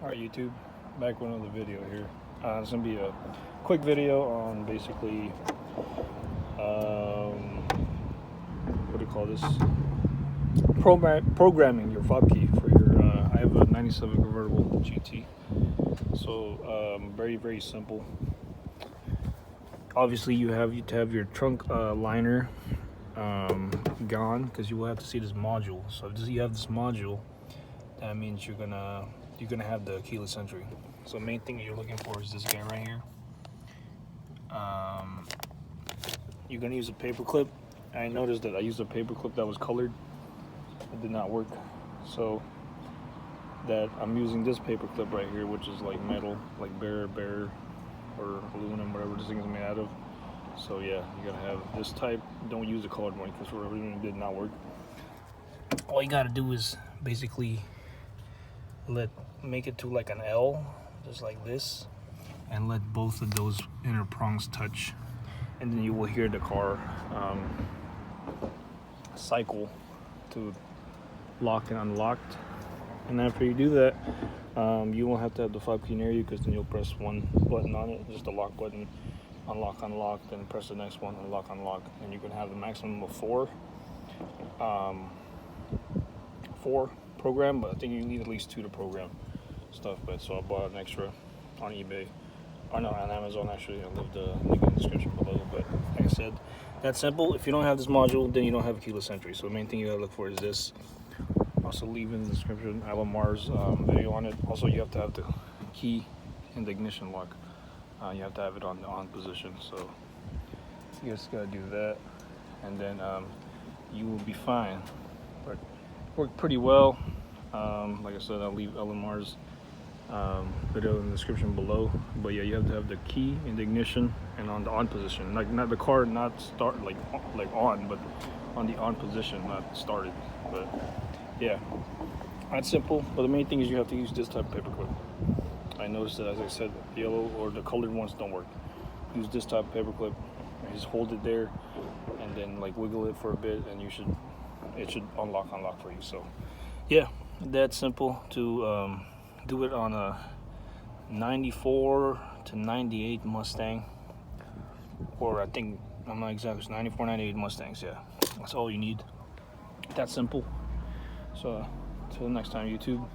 Alright YouTube, back with another video here. It's going to be a quick video on basically, what do you call this? Programming your fob key for your, I have a 97 convertible GT. So, very simple. Obviously you have to have your trunk liner gone, because you will have to see this module. So if you have this module, that means you're gonna have the keyless entry. So main thing you're looking for is this guy right here. You're gonna use a paper clip. I noticed that I used a paper clip that was colored. It did not work. So that I'm using this paper clip right here, which is like metal, like bare or aluminum, whatever this thing is made out of. So yeah, you gotta have this type. Don't use the colored one, because for whatever reason it did not work. All you gotta do is basically make it to like an L, just like this, and let both of those inner prongs touch, and then you will hear the car cycle to lock and unlocked. And after you do that, you won't have to have the fob key near you, because then you'll press one button on it, just the lock button, unlock, then press the next one, unlock, and you can have the maximum of four program, but I think you need at least 2 to program stuff. But so I bought an extra on eBay, or no, on Amazon actually. I'll leave the link in the description below. But like I said, that's simple. If you don't have this module, then you don't have a keyless entry. So the main thing you gotta look for is this. Also leave in the description Alan Mar's video on it. Also, you have to have the key in the ignition lock. You have to have it on the on position. So you just gotta do that, and then you will be fine. But worked pretty well. Like I said, I'll leave Alan Mar's video in the description below. But yeah, you have to have the key in the ignition and on the on position. Like, not the car not start like on, but on the on position, not started. But yeah, that's simple. But the main thing is you have to use this type of paper clip. I noticed that, as I said, the yellow or the colored ones don't work. Use this type of paper clip and just hold it there, and then like wiggle it for a bit, and it should unlock for you. So yeah, that's simple to do it on a 94 to 98 Mustang, or I think, I'm not exactly, it's 94, 98 Mustangs. Yeah, that's all you need. That's simple. So till next time, YouTube.